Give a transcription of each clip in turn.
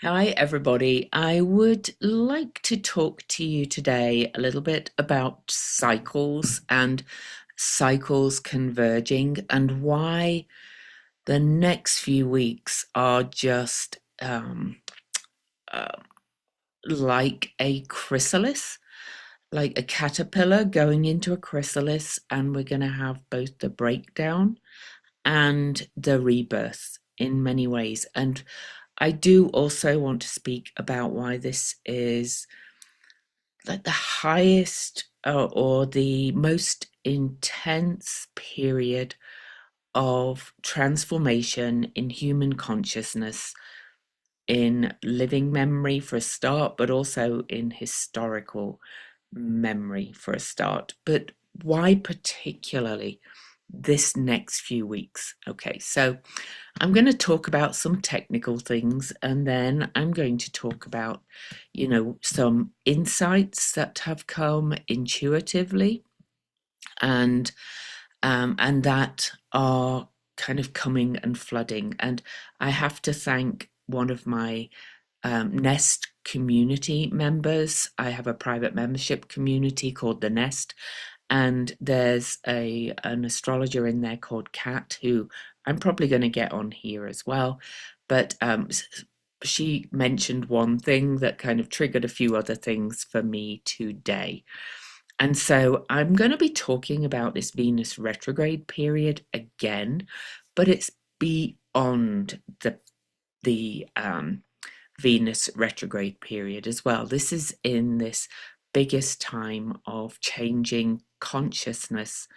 Hi, everybody. I would like to talk to you today a little bit about cycles and cycles converging and why the next few weeks are just uh, like a chrysalis, like a caterpillar going into a chrysalis, and we're going to have both the breakdown and the rebirth in many ways. And I do also want to speak about why this is like the highest or the most intense period of transformation in human consciousness, in living memory for a start, but also in historical memory for a start. But why particularly this next few weeks? Okay, so I'm going to talk about some technical things, and then I'm going to talk about, some insights that have come intuitively and that are kind of coming and flooding. And I have to thank one of my Nest community members. I have a private membership community called the Nest, and there's an astrologer in there called Kat, who I'm probably going to get on here as well. But she mentioned one thing that kind of triggered a few other things for me today. And so I'm going to be talking about this Venus retrograde period again, but it's beyond the Venus retrograde period as well. This is in this biggest time of changing consciousness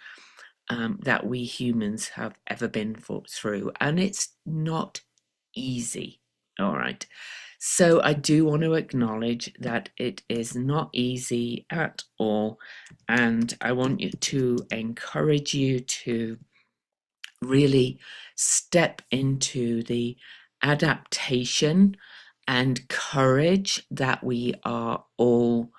that we humans have ever been through, and it's not easy. All right. So I do want to acknowledge that it is not easy at all, and I want you to encourage you to really step into the adaptation and courage that we are all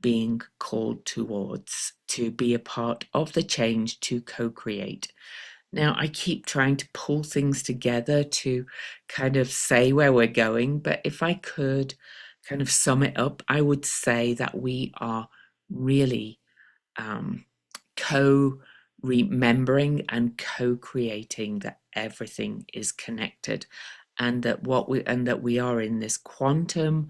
being called towards, to be a part of the change, to co-create. Now, I keep trying to pull things together to kind of say where we're going, but if I could kind of sum it up, I would say that we are really co remembering and co-creating that everything is connected, and that we are in this quantum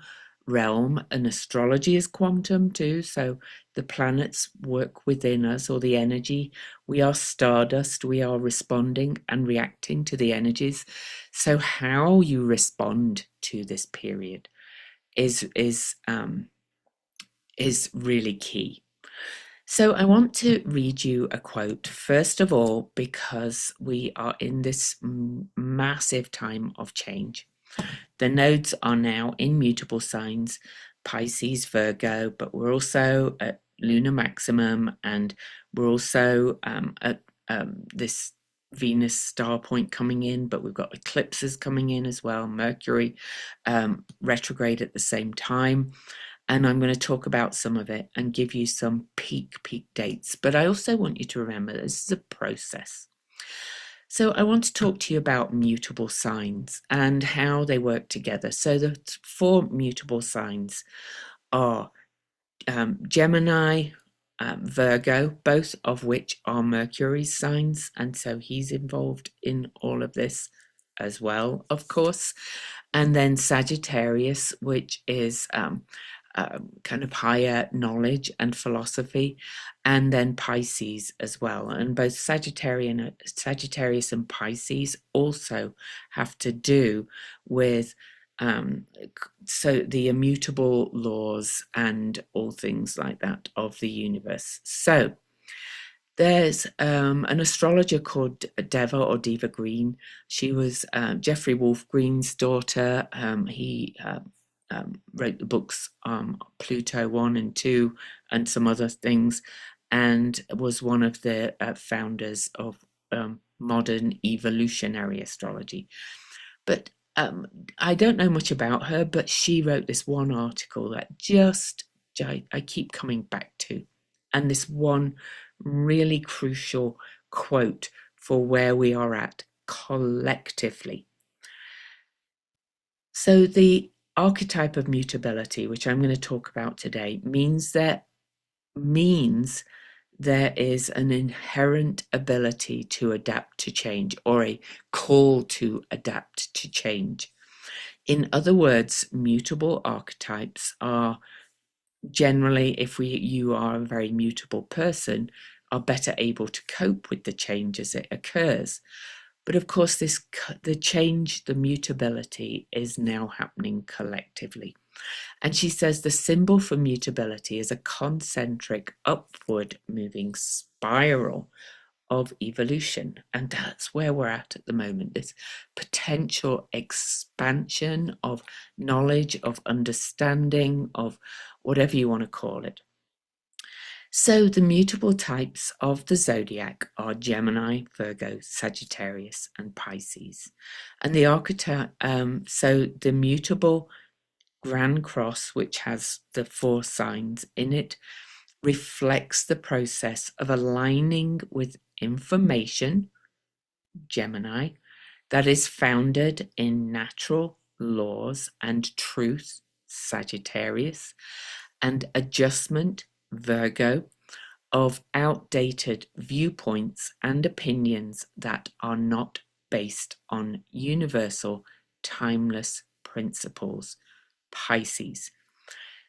realm, and astrology is quantum too. So the planets work within us, or the energy. We are stardust. We are responding and reacting to the energies. So how you respond to this period is really key. So I want to read you a quote, first of all, because we are in this massive time of change. The nodes are now in mutable signs, Pisces, Virgo, but we're also at lunar maximum, and we're also at this Venus star point coming in, but we've got eclipses coming in as well, Mercury retrograde at the same time. And I'm going to talk about some of it and give you some peak dates. But I also want you to remember this is a process. So I want to talk to you about mutable signs and how they work together. So the four mutable signs are Gemini, Virgo, both of which are Mercury's signs, and so he's involved in all of this as well, of course. And then Sagittarius, which is kind of higher knowledge and philosophy, and then Pisces as well. And both Sagittarius and Pisces also have to do with so the immutable laws and all things like that of the universe. So there's an astrologer called Deva or Diva Green. She was Jeffrey Wolf Green's daughter. He wrote the books Pluto 1 and 2 and some other things, and was one of the founders of modern evolutionary astrology. But I don't know much about her, but she wrote this one article that I keep coming back to, and this one really crucial quote for where we are at collectively. So the archetype of mutability, which I'm going to talk about today, means there is an inherent ability to adapt to change, or a call to adapt to change. In other words, mutable archetypes are generally, if you are a very mutable person, are better able to cope with the change as it occurs. But of course, the mutability is now happening collectively. And she says the symbol for mutability is a concentric upward moving spiral of evolution. And that's where we're at the moment, this potential expansion of knowledge, of understanding, of whatever you want to call it. So the mutable types of the zodiac are Gemini, Virgo, Sagittarius, and Pisces. And the archetype, so the mutable Grand Cross, which has the 4 signs in it, reflects the process of aligning with information, Gemini, that is founded in natural laws and truth, Sagittarius, and adjustment, Virgo, of outdated viewpoints and opinions that are not based on universal, timeless principles, Pisces.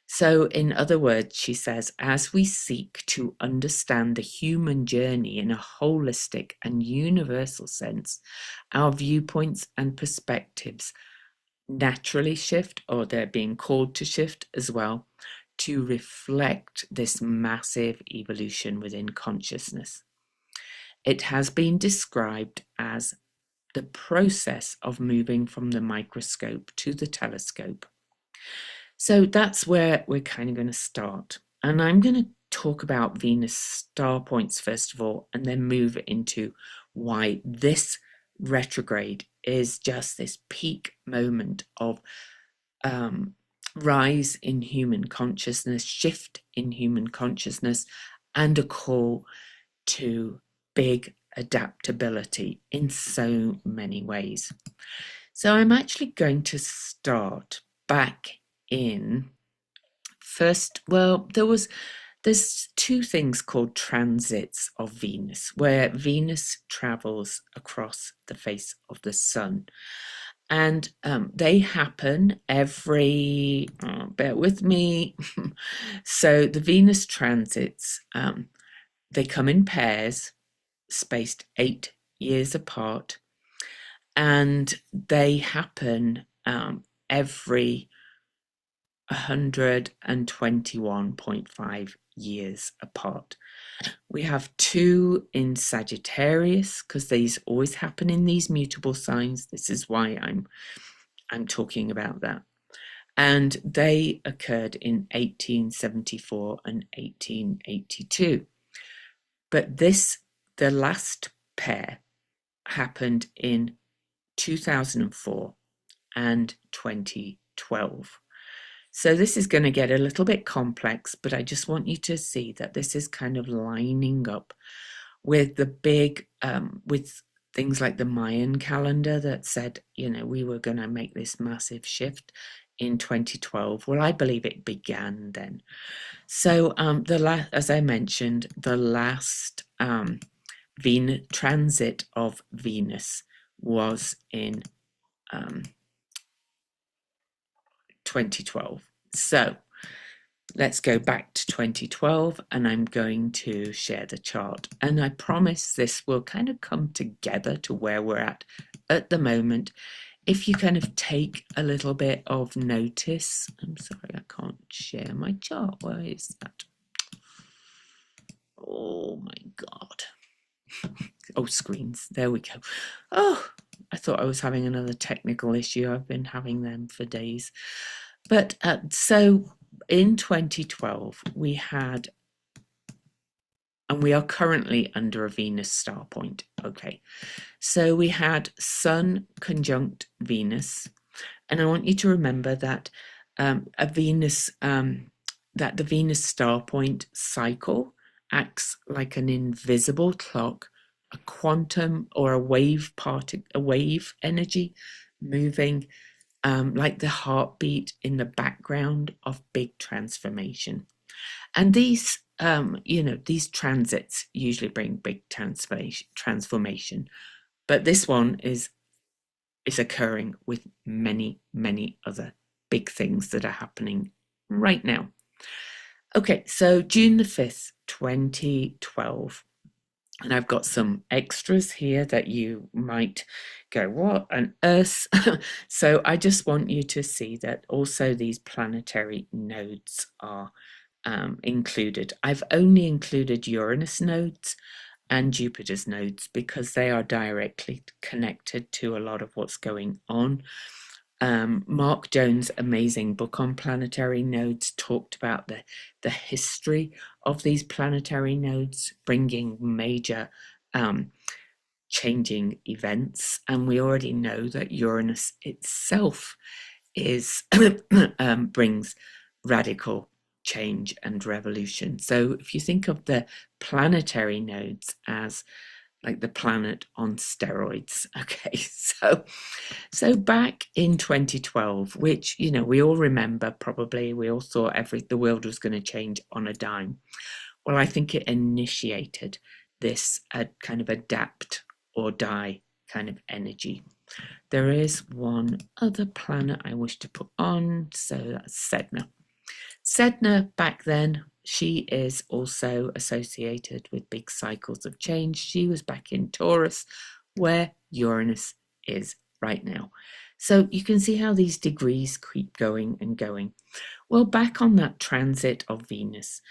So, in other words, she says, as we seek to understand the human journey in a holistic and universal sense, our viewpoints and perspectives naturally shift, or they're being called to shift as well, to reflect this massive evolution within consciousness. It has been described as the process of moving from the microscope to the telescope. So that's where we're kind of going to start. And I'm going to talk about Venus star points first of all, and then move into why this retrograde is just this peak moment of rise in human consciousness, shift in human consciousness, and a call to big adaptability in so many ways. So I'm actually going to start back in first. Well, there's 2 things called transits of Venus, where Venus travels across the face of the sun. And they happen every, bear with me. So the Venus transits, they come in pairs, spaced 8 years apart, and they happen every 121.5 years apart. We have 2 in Sagittarius, because these always happen in these mutable signs. This is why I'm talking about that. And they occurred in 1874 and 1882. But the last pair happened in 2004 and 2012. So this is going to get a little bit complex, but I just want you to see that this is kind of lining up with the big, with things like the Mayan calendar that said, we were going to make this massive shift in 2012. Well, I believe it began then. So as I mentioned, the last transit of Venus was in 2012. So let's go back to 2012, and I'm going to share the chart. And I promise this will kind of come together to where we're at the moment. If you kind of take a little bit of notice, I'm sorry, I can't share my chart. Where is that? Oh my God. Oh, screens. There we go. Oh, I thought I was having another technical issue. I've been having them for days. But so in 2012, we had, and we are currently under a Venus star point. Okay. So we had Sun conjunct Venus. And I want you to remember that that the Venus star point cycle acts like an invisible clock, a quantum or a wave energy moving like the heartbeat in the background of big transformation. And these, these transits usually bring big transformation, but this one is occurring with many, many other big things that are happening right now. Okay, so June the 5th, 2012. And I've got some extras here that you might go, what on earth? So I just want you to see that also these planetary nodes are included. I've only included Uranus nodes and Jupiter's nodes because they are directly connected to a lot of what's going on. Mark Jones' amazing book on planetary nodes talked about the history of these planetary nodes bringing major changing events. And we already know that Uranus itself is brings radical change and revolution. So if you think of the planetary nodes as like the planet on steroids. Okay, so back in 2012, which we all remember, probably we all thought the world was going to change on a dime. Well, I think it initiated this kind of adapt or die kind of energy. There is one other planet I wish to put on, so that's Sedna. Sedna back then, she is also associated with big cycles of change. She was back in Taurus, where Uranus is right now. So you can see how these degrees keep going and going. Well, back on that transit of Venus,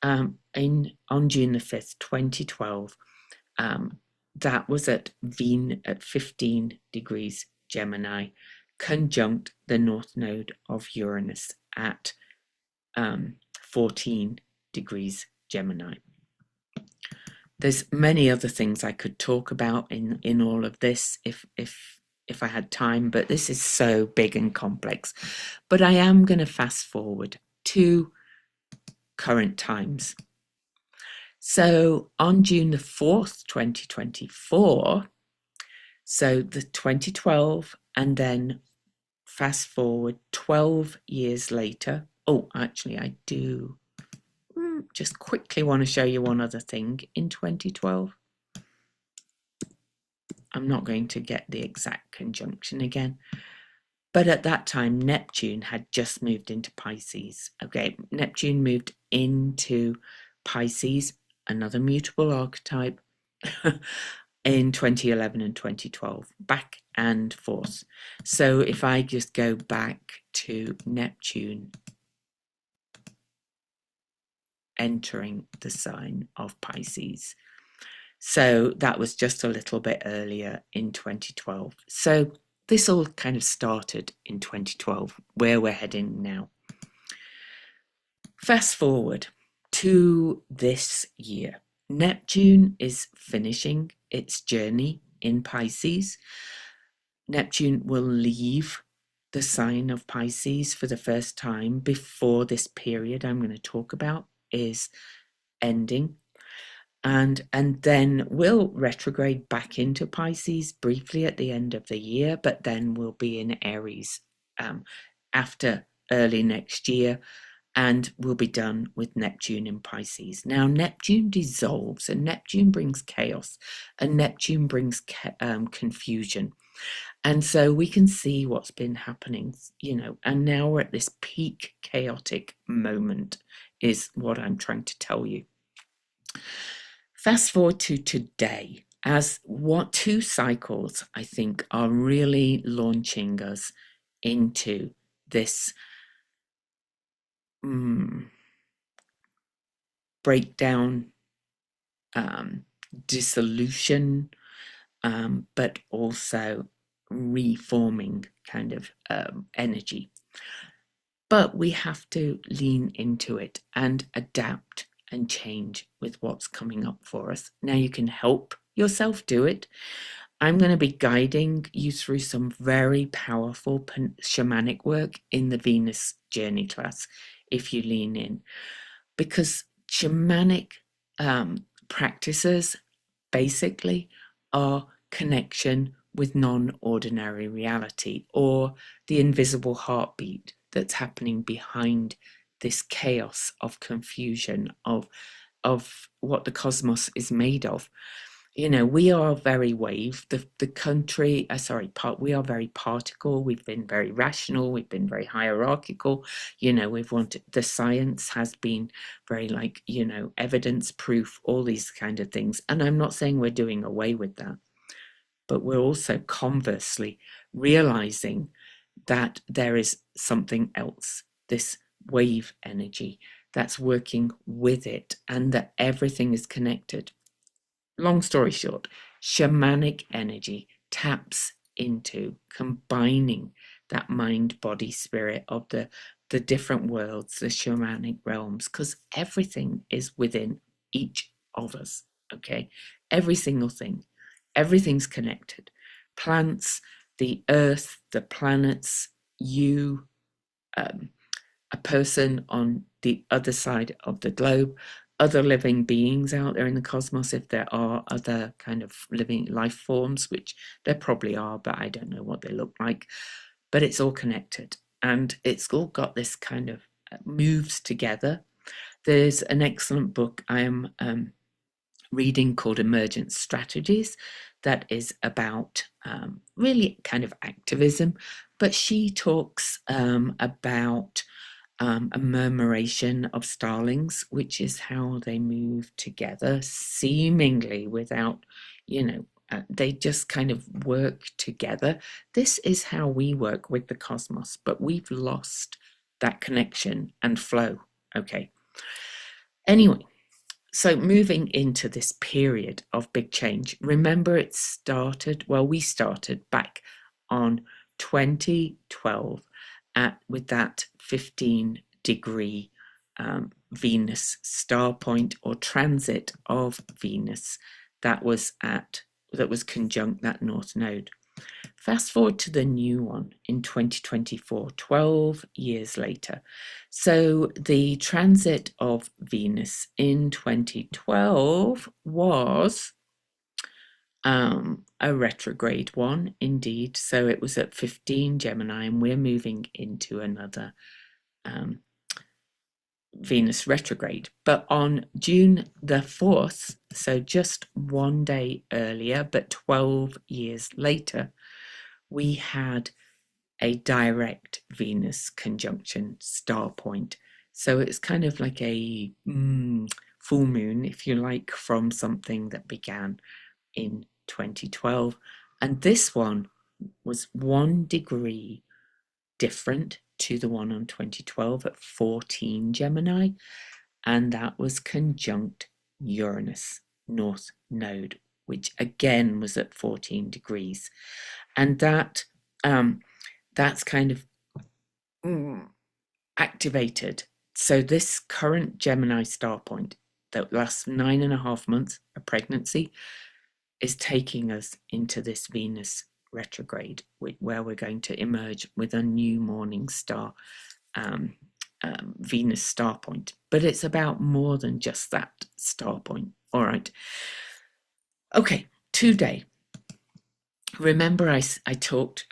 on June the 5th, 2012, that was at 15 degrees Gemini, conjunct the north node of Uranus at 14 degrees Gemini. There's many other things I could talk about in all of this if I had time, but this is so big and complex. But I am going to fast forward to current times. So on June the 4th, 2024, so the 2012, and then fast forward 12 years later. Oh, actually, I do just quickly want to show you one other thing in 2012. I'm not going to get the exact conjunction again. But at that time, Neptune had just moved into Pisces. Okay, Neptune moved into Pisces, another mutable archetype, in 2011 and 2012, back and forth. So if I just go back to Neptune entering the sign of Pisces. So that was just a little bit earlier in 2012. So this all kind of started in 2012, where we're heading now. Fast forward to this year. Neptune is finishing its journey in Pisces. Neptune will leave the sign of Pisces for the first time before this period I'm going to talk about is ending. And then we'll retrograde back into Pisces briefly at the end of the year, but then we'll be in Aries after early next year, and we'll be done with Neptune in Pisces. Now, Neptune dissolves, and Neptune brings chaos, and Neptune brings confusion. And so we can see what's been happening, and now we're at this peak chaotic moment, is what I'm trying to tell you. Fast forward to today, as what two cycles I think are really launching us into this breakdown, dissolution, but also reforming kind of energy. But we have to lean into it and adapt and change with what's coming up for us. Now you can help yourself do it. I'm going to be guiding you through some very powerful shamanic work in the Venus Journey class if you lean in, because shamanic practices basically are connection with non-ordinary reality, or the invisible heartbeat that's happening behind this chaos of confusion of what the cosmos is made of. We are very wave. The country, we are very particle. We've been very rational. We've been very hierarchical. We've wanted, the science has been very evidence, proof, all these kind of things. And I'm not saying we're doing away with that, but we're also conversely realizing that there is something else, this wave energy that's working with it, and that everything is connected. Long story short, shamanic energy taps into combining that mind, body, spirit of the different worlds, the shamanic realms, because everything is within each of us. Okay, every single thing, everything's connected. Plants, the earth, the planets, you, a person on the other side of the globe, other living beings out there in the cosmos, if there are other kind of living life forms, which there probably are, but I don't know what they look like. But it's all connected, and it's all got this kind of moves together. There's an excellent book I am reading called Emergent Strategies that is about really kind of activism, but she talks about a murmuration of starlings, which is how they move together, seemingly without, they just kind of work together. This is how we work with the cosmos, but we've lost that connection and flow. Okay. Anyway, so moving into this period of big change, remember we started back on 2012 with that 15-degree Venus star point, or transit of Venus that was conjunct that North Node. Fast forward to the new one in 2024, 12 years later. So the transit of Venus in 2012 was a retrograde one, indeed. So it was at 15 Gemini, and we're moving into another Venus retrograde. But on June the 4th, so just one day earlier, but 12 years later, we had a direct Venus conjunction star point. So it's kind of like a full moon, if you like, from something that began in 2012. And this one was 1 degree different to the one on 2012 at 14 Gemini. And that was conjunct Uranus, North Node, which again was at 14 degrees. And that's kind of activated. So this current Gemini star point that lasts 9.5 months, a pregnancy, is taking us into this Venus retrograde, where we're going to emerge with a new morning star, Venus star point. But it's about more than just that star point. All right. Okay, today. Remember, I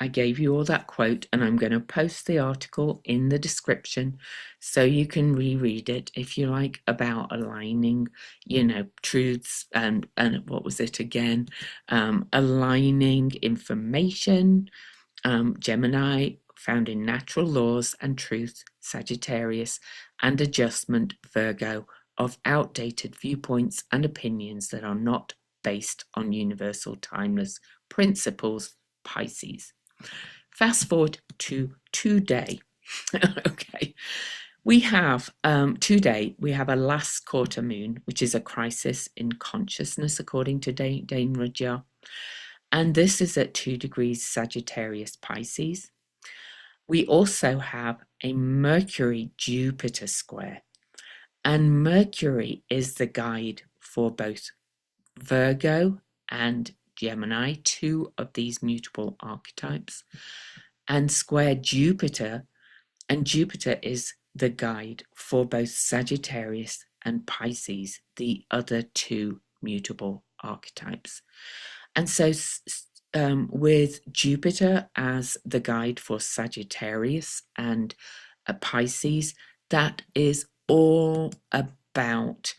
gave you all that quote, and I'm going to post the article in the description so you can reread it if you like, about aligning, truths and what was it again? Aligning information, Gemini, found in natural laws and truth, Sagittarius, and adjustment, Virgo, of outdated viewpoints and opinions that are not based on universal timeless principles, Pisces. Fast forward to today. Okay, we have today we have a last quarter moon, which is a crisis in consciousness, according to Dane Rudhyar, and this is at 2 degrees Sagittarius Pisces. We also have a Mercury Jupiter square, and Mercury is the guide for both Virgo and Gemini, 2 of these mutable archetypes, and square Jupiter, and Jupiter is the guide for both Sagittarius and Pisces, the other 2 mutable archetypes. And so with Jupiter as the guide for Sagittarius and Pisces, that is all about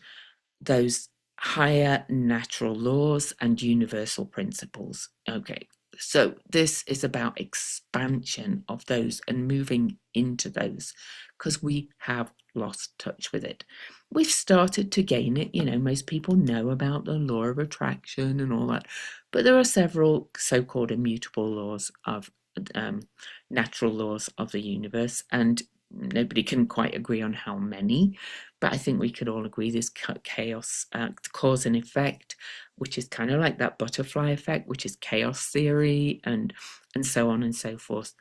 those higher natural laws and universal principles. Okay, so this is about expansion of those and moving into those because we have lost touch with it. We've started to gain it. Most people know about the law of attraction and all that, but there are several so-called immutable laws of natural laws of the universe, and nobody can quite agree on how many, but I think we could all agree there's chaos, cause and effect, which is kind of like that butterfly effect, which is chaos theory, and so on and so forth.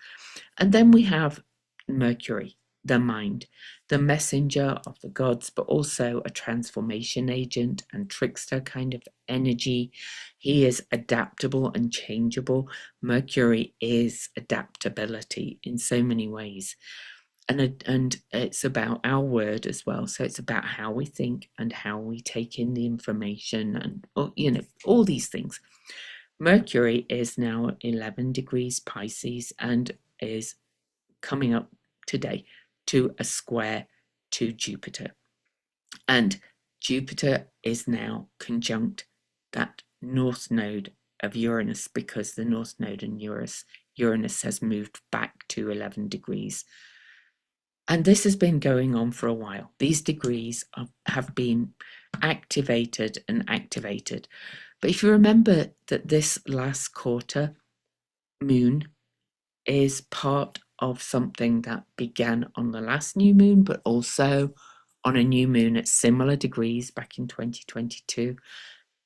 And then we have Mercury, the mind, the messenger of the gods, but also a transformation agent and trickster kind of energy. He is adaptable and changeable. Mercury is adaptability in so many ways. And it's about our word as well. So it's about how we think and how we take in the information and, all these things. Mercury is now 11 degrees Pisces and is coming up today to a square to Jupiter. And Jupiter is now conjunct that north node of Uranus because the north node in Uranus has moved back to 11 degrees. And this has been going on for a while. These degrees have been activated and activated. But if you remember that this last quarter moon is part of something that began on the last new moon, but also on a new moon at similar degrees back in 2022.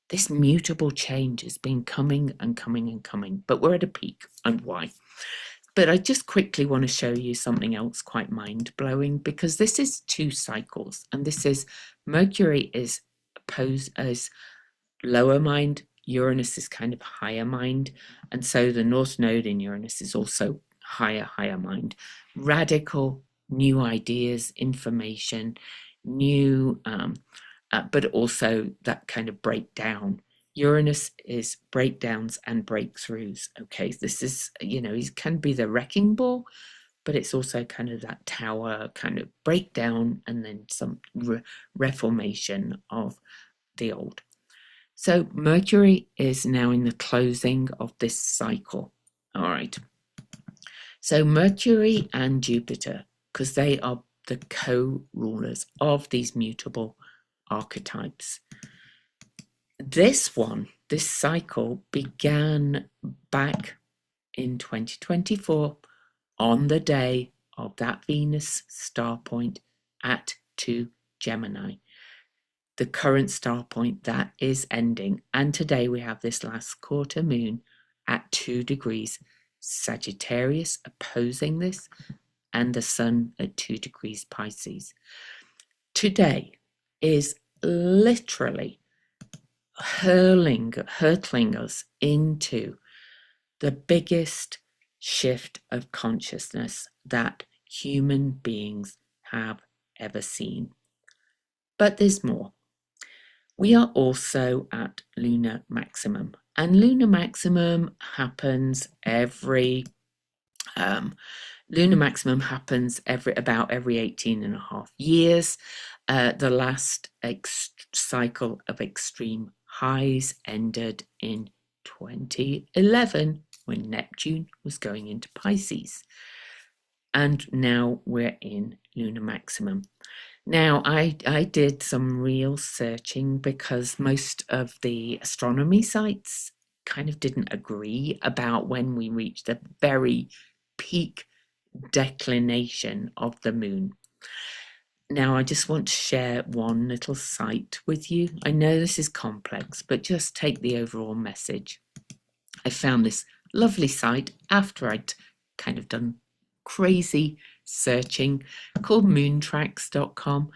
This mutable change has been coming and coming and coming, but we're at a peak. And why? But I just quickly want to show you something else quite mind-blowing, because this is 2 cycles, and this is Mercury is opposed as lower mind, Uranus is kind of higher mind, and so the North Node in Uranus is also higher mind. Radical, new ideas, information, new, but also that kind of breakdown. Uranus is breakdowns and breakthroughs. Okay, this is, it can be the wrecking ball, but it's also kind of that tower kind of breakdown and then some reformation of the old. So Mercury is now in the closing of this cycle. All right. So Mercury and Jupiter, because they are the co-rulers of these mutable archetypes. This cycle began back in 2024 on the day of that Venus star point at 2 Gemini. The current star point that is ending. And today we have this last quarter moon at 2 degrees Sagittarius opposing this, and the sun at 2 degrees Pisces. Today is literally hurtling us into the biggest shift of consciousness that human beings have ever seen. But there's more. We are also at lunar maximum, and lunar maximum happens every 18 and a half years. The last cycle of extreme highs ended in 2011 when Neptune was going into Pisces. And now we're in lunar maximum. Now, I did some real searching because most of the astronomy sites kind of didn't agree about when we reach the very peak declination of the moon. Now, I just want to share one little site with you. I know this is complex, but just take the overall message. I found this lovely site after I'd kind of done crazy searching called moontracks.com.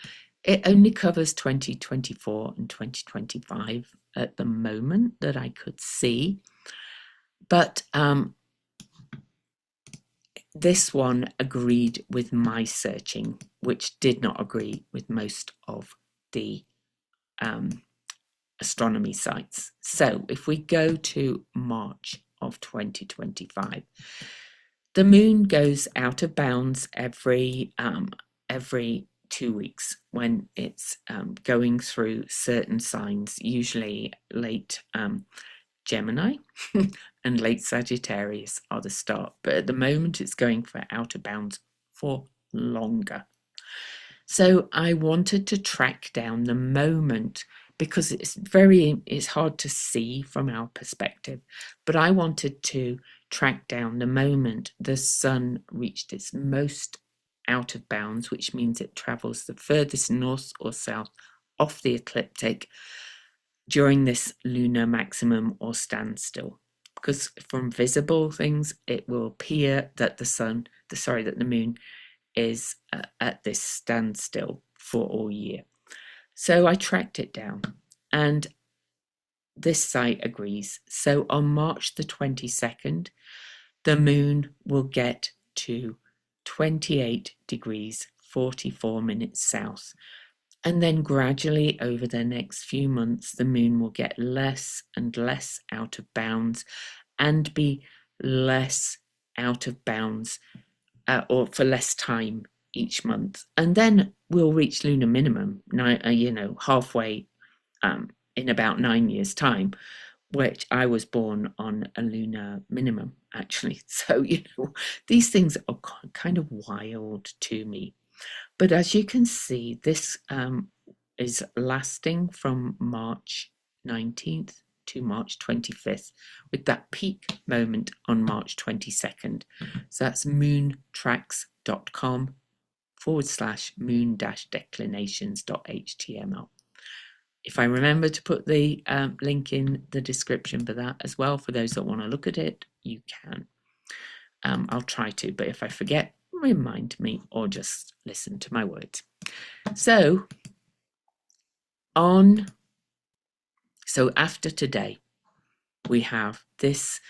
It only covers 2024 and 2025 at the moment that I could see. But this one agreed with my searching, which did not agree with most of the astronomy sites. So if we go to March of 2025. The moon goes out of bounds every 2 weeks when it's going through certain signs, usually late Gemini and late Sagittarius are the start, but at the moment it's going for out of bounds for longer. So I wanted to track down the moment because it's hard to see from our perspective, but I wanted to track down the moment the sun reached its most out of bounds, which means it travels the furthest north or south off the ecliptic during this lunar maximum or standstill. Because from visible things, it will appear that the moon is at this standstill for all year. So I tracked it down, and this site agrees. So on March the 22nd, the moon will get to 28 degrees 44 minutes south. And then gradually over the next few months, the moon will get less and less out of bounds and be less out of bounds or for less time each month. And then we'll reach lunar minimum, halfway in about 9 years' time, which I was born on a lunar minimum, actually. So, these things are kind of wild to me. But as you can see, this is lasting from March 19th to March 25th, with that peak moment on March 22nd. So that's moontracks.com/moon-declinations.html. If I remember to put the link in the description for that as well, for those that want to look at it, you can. I'll try to, but if I forget, remind me or just listen to my words. So after today, we have this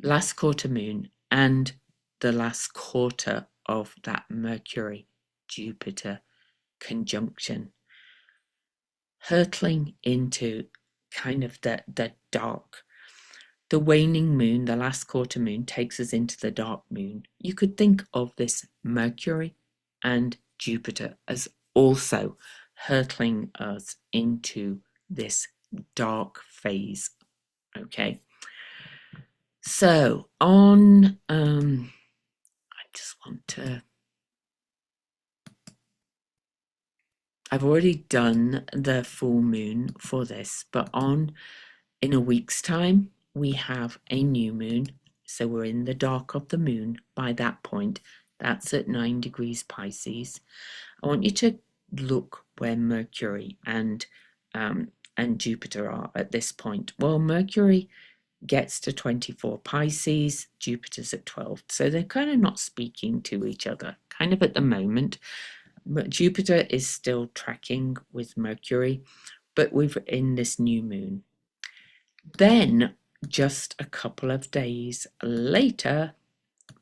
last quarter moon and the last quarter of that Mercury-Jupiter conjunction, hurtling into kind of the dark. The waning moon, the last quarter moon, takes us into the dark moon. You could think of this Mercury and Jupiter as also hurtling us into this dark phase. Okay. So I just want to. I've already done the full moon for this, but in a week's time, we have a new moon. So we're in the dark of the moon by that point. That's at 9 degrees Pisces. I want you to look where Mercury and Jupiter are at this point. Well, Mercury gets to 24 Pisces, Jupiter's at 12. So they're kind of not speaking to each other, kind of at the moment. Jupiter is still tracking with Mercury, but we're in this new moon. Then, just a couple of days later,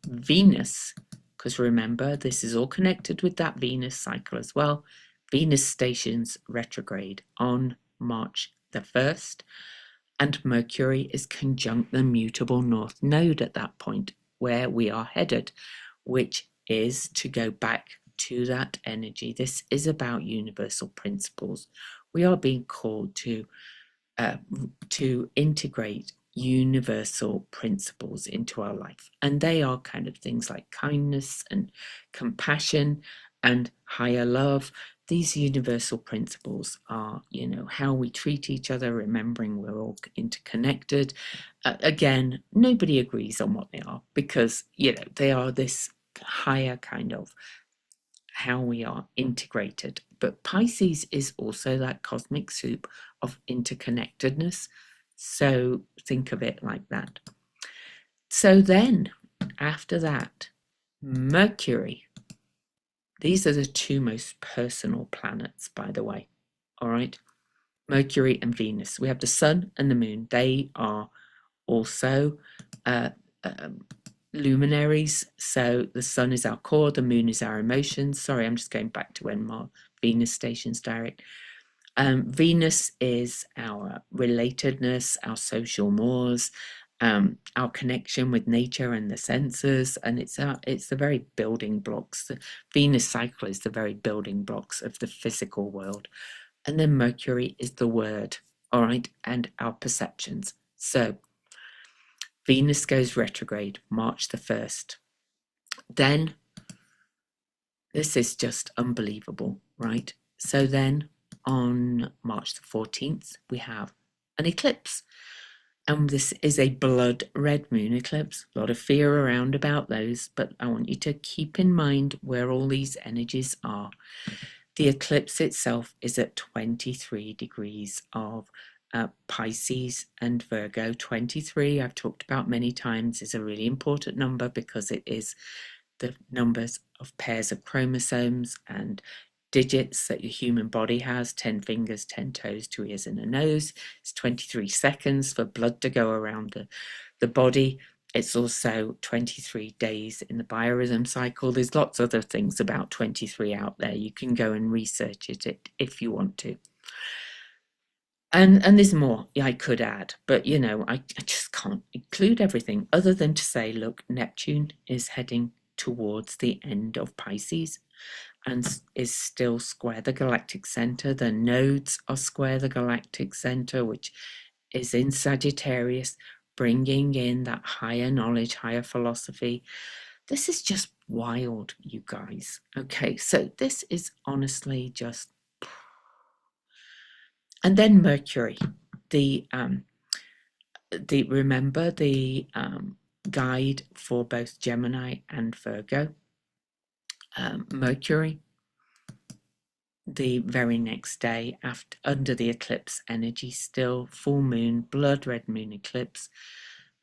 Venus, because remember, this is all connected with that Venus cycle as well. Venus stations retrograde on March the 1st, and Mercury is conjunct the mutable north node at that point, where we are headed, which is to go back to that energy. This is about universal principles. We are being called to integrate universal principles into our life, and they are kind of things like kindness and compassion and higher love. These universal principles are, how we treat each other, remembering we're all interconnected. Again, nobody agrees on what they are because, they are this higher kind of how we are integrated. But Pisces is also that cosmic soup of interconnectedness. So think of it like that. So then, after that, Mercury. These are the two most personal planets, by the way. All right. Mercury and Venus. We have the sun and the moon. They are also luminaries. So the sun is our core, the moon is our emotions. Sorry, I'm just going back to when Venus stations direct. Venus is our relatedness, our social mores, our connection with nature and the senses, and it's the very building blocks. The Venus cycle is the very building blocks of the physical world, and then Mercury is the word, all right, and our perceptions. So Venus goes retrograde March the 1st. Then this is just unbelievable, right? So then on March the 14th, we have an eclipse. And this is a blood red moon eclipse. A lot of fear around about those, but I want you to keep in mind where all these energies are. The eclipse itself is at 23 degrees of Pisces and Virgo. 23, I've talked about many times, is a really important number because it is the numbers of pairs of chromosomes and digits that your human body has: 10 fingers, 10 toes, 2 ears and a nose. It's 23 seconds for blood to go around the body. It's also 23 days in the biorhythm cycle. There's lots of other things about 23 out there. You can go and research it if you want to. And there's more I could add, but I just can't include everything other than to say, look, Neptune is heading towards the end of Pisces and is still square the galactic center. The nodes are square the galactic center, which is in Sagittarius, bringing in that higher knowledge, higher philosophy. This is just wild, you guys. Okay, so this is honestly just... And then Mercury, remember the guide for both Gemini and Virgo. Mercury, the very next day after, under the eclipse energy, still full moon, blood red moon eclipse.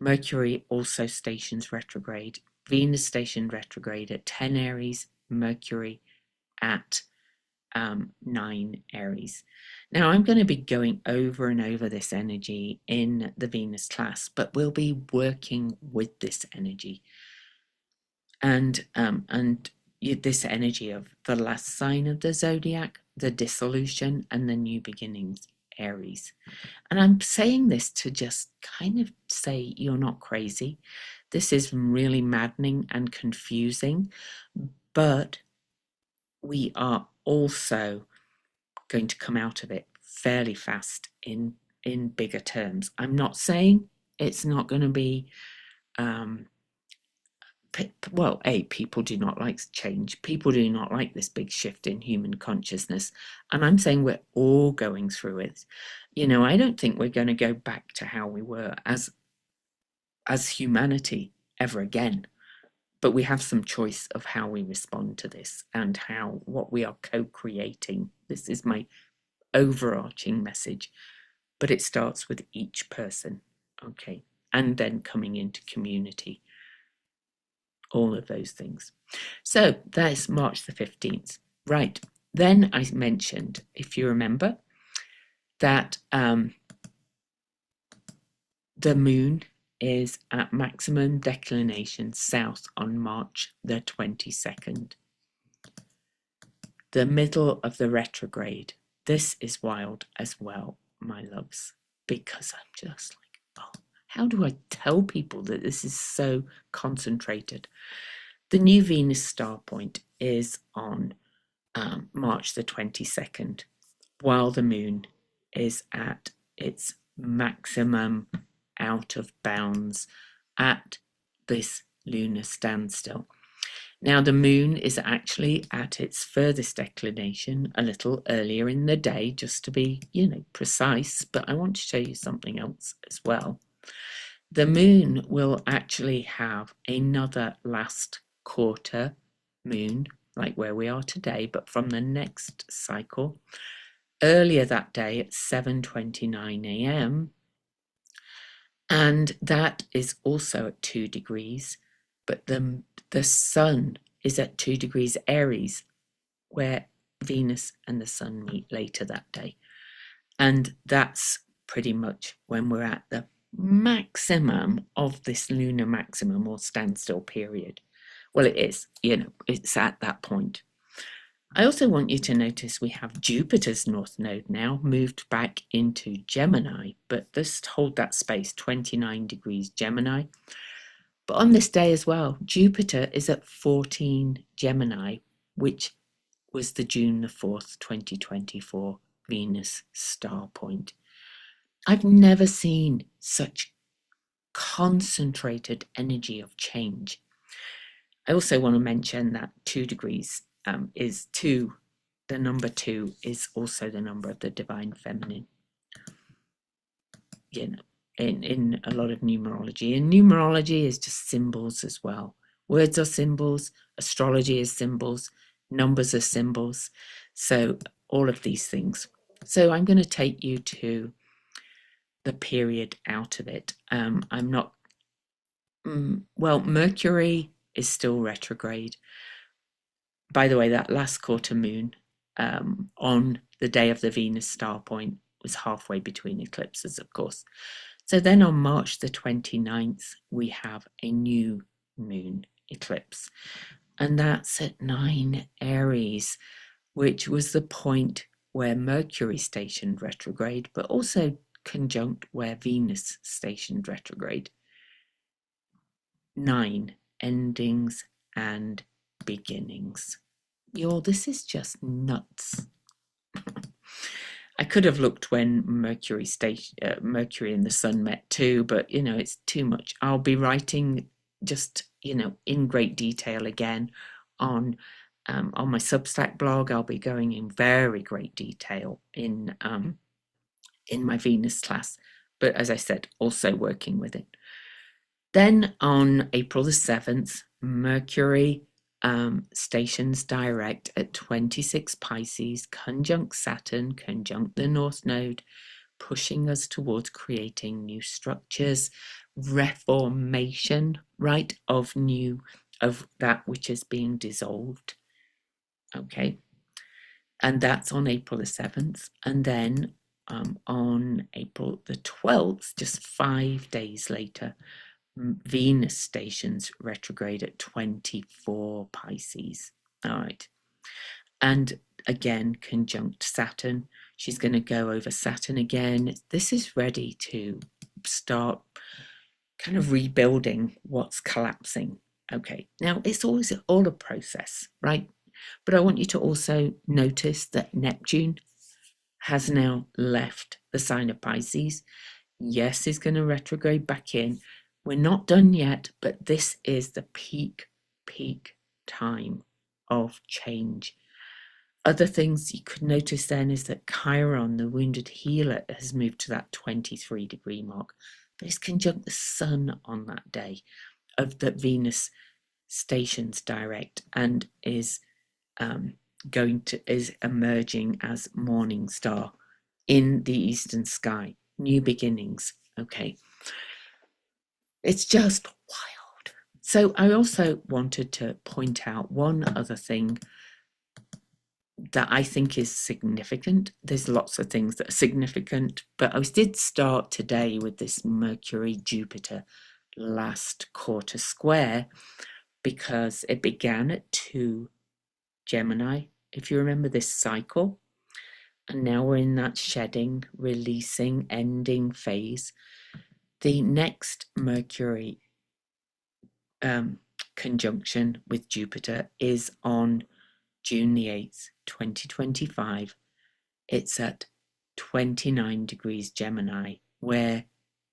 Mercury also stations retrograde. Venus stationed retrograde at 10 Aries, Mercury at 9 Aries. Now I'm going to be going over and over this energy in the Venus class, but we'll be working with this energy and this energy of the last sign of the zodiac, the dissolution, and the new beginnings, Aries. And I'm saying this to just kind of say you're not crazy. This is really maddening and confusing, but we are also going to come out of it fairly fast in bigger terms. I'm not saying it's not going to be people do not like change. People do not like this big shift in human consciousness. And I'm saying we're all going through it. I don't think we're going to go back to how we were as humanity ever again. But we have some choice of how we respond to this and what we are co-creating. This is my overarching message, but it starts with each person, okay? And then coming into community, all of those things. So that's March the 15th. Right, then I mentioned, if you remember, that the moon is at maximum declination south on March the 22nd. The middle of the retrograde. This is wild as well, my loves, because I'm just like, oh, how do I tell people that this is so concentrated? The new Venus star point is on March the 22nd, while the moon is at its maximum out of bounds at this lunar standstill. Now, the moon is actually at its furthest declination a little earlier in the day, just to be, precise, but I want to show you something else as well. The moon will actually have another last quarter moon, like where we are today, but from the next cycle, earlier that day at 7:29 a.m., and that is also at 2 degrees, but the sun is at 2 degrees Aries, where Venus and the sun meet later that day. And that's pretty much when we're at the maximum of this lunar maximum or standstill period. Well, it is, it's at that point. I also want you to notice we have Jupiter's north node now moved back into Gemini, but just hold that space, 29 degrees Gemini. But on this day as well, Jupiter is at 14 Gemini, which was the June the 4th, 2024 Venus star point. I've never seen such concentrated energy of change. I also want to mention that 2 degrees is 2. The number 2 is also the number of the divine feminine. You know, in a lot of numerology. And numerology is just symbols as well. Words are symbols, astrology is symbols, numbers are symbols. So all of these things. So I'm going to take you to the period out of it. I'm not, well, Mercury is still retrograde. By the way, that last quarter moon on the day of the Venus star point was halfway between eclipses, of course. So then on March the 29th, we have a new moon eclipse. And that's at 9 Aries, which was the point where Mercury stationed retrograde, but also conjunct where Venus stationed retrograde. 9 endings and beginnings. Y'all, this is just nuts. I could have looked when Mercury and the Sun met too, but it's too much. I'll be writing just in great detail again on my Substack blog. I'll be going in very great detail in my Venus class, but as I said, also working with it. Then on April the 7th, Mercury stations direct at 26 Pisces, conjunct Saturn, conjunct the North Node, pushing us towards creating new structures, reformation, right, of that which is being dissolved. Okay. And that's on April the 7th. And then on April the 12th, just 5 days later, Venus stations retrograde at 24 Pisces. All right. And again, conjunct Saturn. She's going to go over Saturn again. This is ready to start kind of rebuilding what's collapsing. Okay. Now, it's always all a process, right? But I want you to also notice that Neptune has now left the sign of Pisces. Yes, is going to retrograde back in. We're not done yet, but this is the peak time of change. Other things you could notice then is that Chiron, the wounded healer, has moved to that 23 degree mark, but it's conjunct the Sun on that day of that Venus stations direct and is emerging as morning star in the eastern sky. New beginnings. Okay. It's just wild. So I also wanted to point out one other thing that I think is significant. There's lots of things that are significant, but I did start today with this Mercury-Jupiter last quarter square because it began at 2 Gemini, if you remember this cycle. And now we're in that shedding, releasing, ending phase. The next Mercury conjunction with Jupiter is on June the 8th, 2025. It's at 29 degrees Gemini, where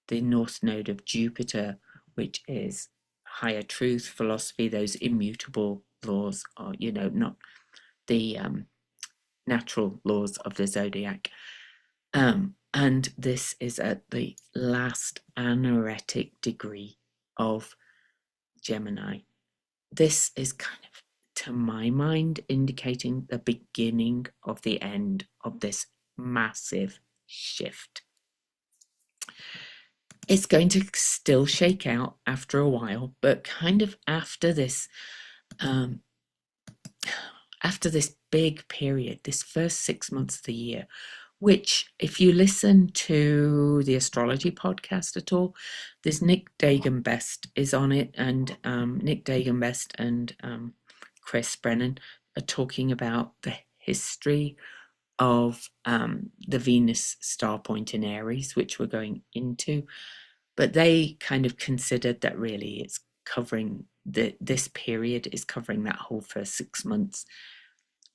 the North Node of Jupiter, which is higher truth, philosophy, those immutable laws are, not the natural laws of the zodiac. And this is at the last anaretic degree of Gemini. This is kind of, to my mind, indicating the beginning of the end of this massive shift. It's going to still shake out after a while, but kind of after this big period, this first 6 months of the year, which, if you listen to the Astrology podcast at all, there's Nick Dagan-Best is on it, and Nick Dagan-Best and Chris Brennan, are talking about the history of the Venus star point in Aries, which we're going into, but they kind of considered that really it's covering this period is covering that whole first 6 months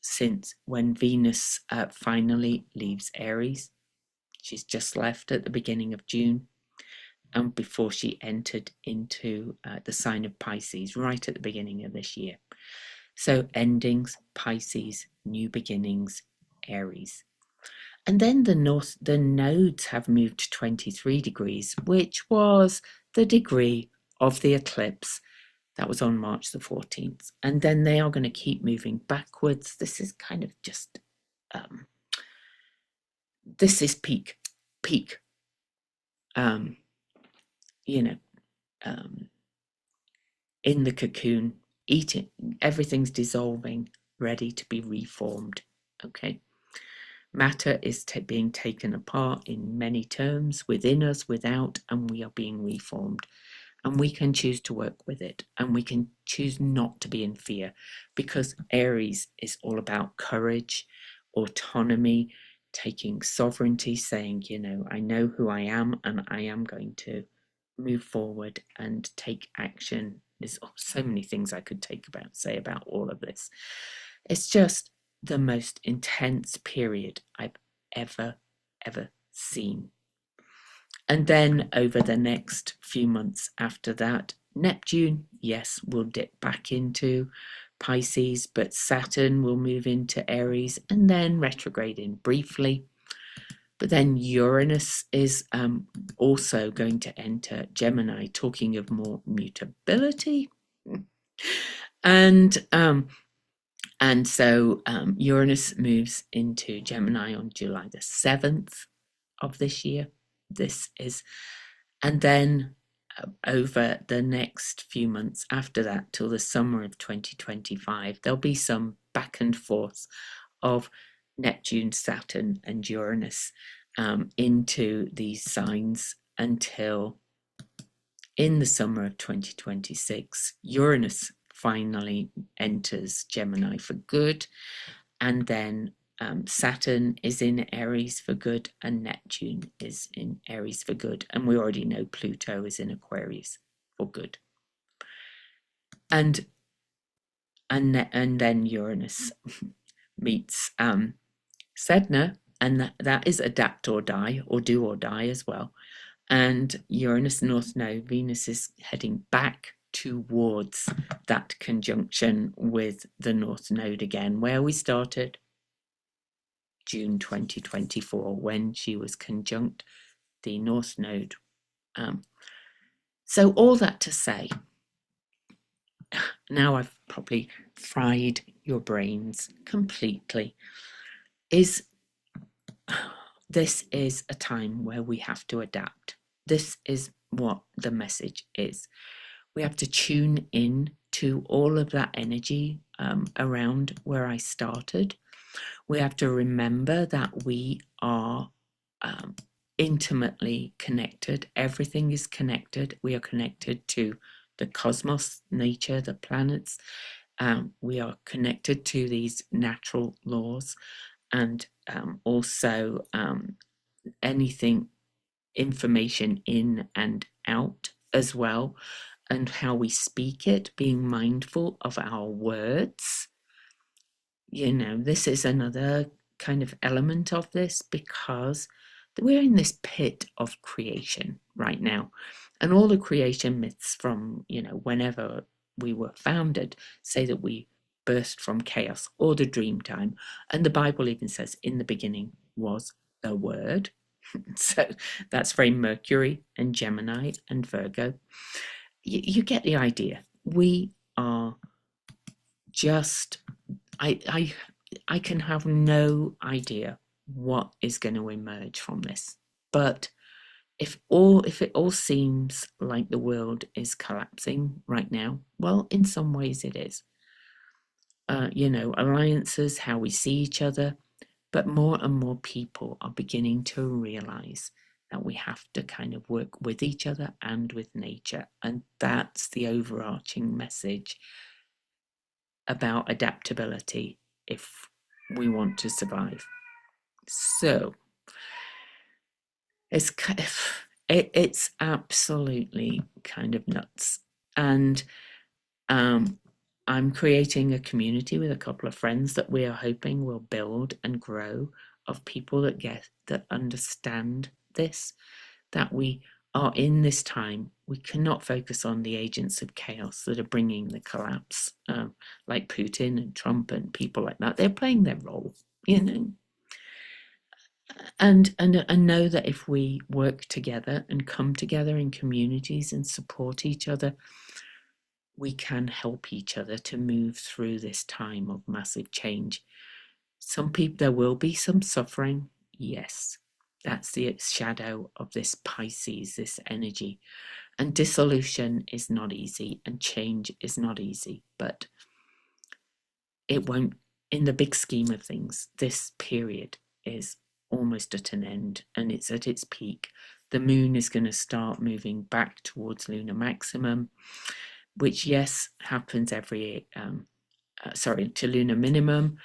since when Venus finally leaves Aries. She's just left at the beginning of June, and before she entered into the sign of Pisces right at the beginning of this year. So endings, Pisces, new beginnings, Aries. And then the nodes have moved to 23 degrees, which was the degree of the eclipse that was on March the 14th. And then they are going to keep moving backwards. This is kind of just, this is peak, you know, in the cocoon, eating, everything's dissolving, ready to be reformed. Okay. Matter is being taken apart in many terms, within us, without, and we are being reformed. And we can choose to work with it, and we can choose not to be in fear, because Aries is all about courage, autonomy, taking sovereignty, saying, I know who I am, and I am going to move forward and take action. There's so many things I could say about all of this. It's just the most intense period I've ever seen. And then over the next few months after that, Neptune, yes, will dip back into Pisces, but Saturn will move into Aries and then retrograde in briefly. But then Uranus is also going to enter Gemini, talking of more mutability. And so Uranus moves into Gemini on July the 7th of this year. And then over the next few months after that, till the summer of 2025, there'll be some back and forth of Neptune, Saturn, and Uranus into these signs until in the summer of 2026, Uranus finally enters Gemini for good, and then Saturn is in Aries for good, and Neptune is in Aries for good, and we already know Pluto is in Aquarius for good. And then Uranus meets Sedna, and that is adapt or die, or do or die as well. And Uranus North Node, Venus is heading back towards that conjunction with the North Node again, where we started June 2024, when she was conjunct the North Node. So all that to say, now I've probably fried your brains completely, is this is a time where we have to adapt. This is what the message is. We have to tune in to all of that energy around where I started. We have to remember that we are intimately connected. Everything is connected. We are connected to the cosmos, nature, the planets. We are connected to these natural laws, and also anything, information in and out as well, and how we speak it, being mindful of our words. This is another kind of element of this, because we're in this pit of creation right now, and all the creation myths from whenever we were founded say that we burst from chaos or the dream time, and the Bible even says in the beginning was the Word. So that's very Mercury and Gemini and Virgo. You get the idea. We are just, I can have no idea what is going to emerge from this. But if it all seems like the world is collapsing right now, well, in some ways it is. Alliances, how we see each other, but more and more people are beginning to realize that we have to kind of work with each other and with nature. And that's the overarching message about adaptability if we want to survive. So it's absolutely kind of nuts. And I'm creating a community with a couple of friends that we are hoping will build and grow, of people that understand this, that we are in this time. We cannot focus on the agents of chaos that are bringing the collapse, like Putin and Trump and people like that. They're playing their role, you know. And know that if we work together and come together in communities and support each other, we can help each other to move through this time of massive change. Some people, there will be some suffering, yes. That's the shadow of this Pisces, this energy. And dissolution is not easy, and change is not easy, but it won't, in the big scheme of things, this period is almost at an end and it's at its peak. The moon is going to start moving back towards lunar maximum, which, yes, happens every, to lunar minimum.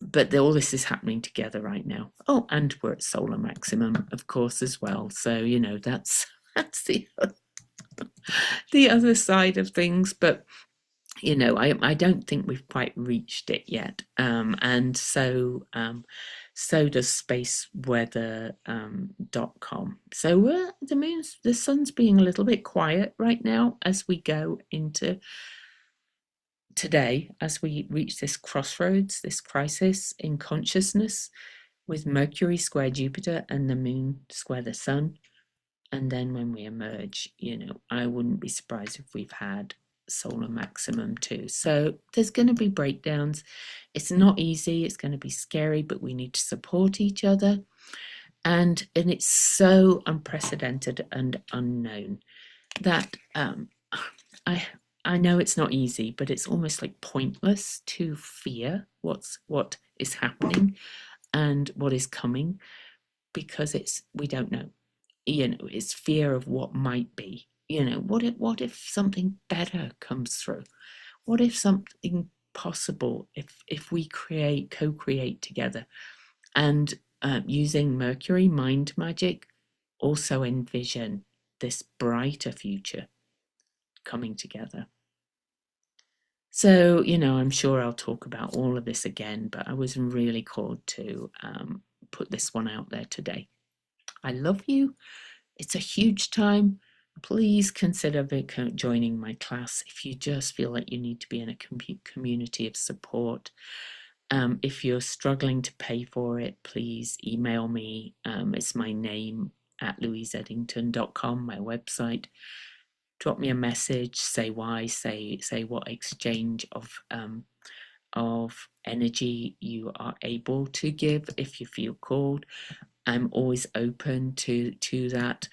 But all this is happening together right now. Oh, and we're at solar maximum, of course, as well. So, you know, that's the other side of things. But you know, I don't think we've quite reached it yet. And so does spaceweather.com. So the sun's being a little bit quiet right now as we go into today, as we reach this crossroads, this crisis in consciousness, with Mercury square Jupiter and the moon square the sun. And then when we emerge, you know, I wouldn't be surprised if we've had solar maximum too. So there's going to be breakdowns. It's not easy. It's going to be scary, but we need to support each other. And it's so unprecedented and unknown that I know it's not easy, but it's almost like pointless to fear what is happening and what is coming, because we don't know. You know, it's fear of what might be. You know, what if something better comes through? What if something possible, if we co-create together, and using Mercury mind magic, also envision this brighter future coming together. So, you know, I'm sure I'll talk about all of this again, but I was really called to put this one out there today. I love you. It's a huge time. Please consider joining my class if you just feel like you need to be in a community of support. If you're struggling to pay for it, please email me. It's my name at louiseedington.com, my website. Drop me a message, say why, say what exchange of energy you are able to give if you feel called. I'm always open to that.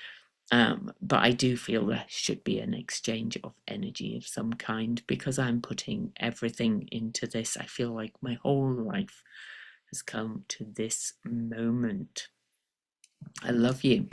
But I do feel there should be an exchange of energy of some kind, because I'm putting everything into this. I feel like my whole life has come to this moment. I love you.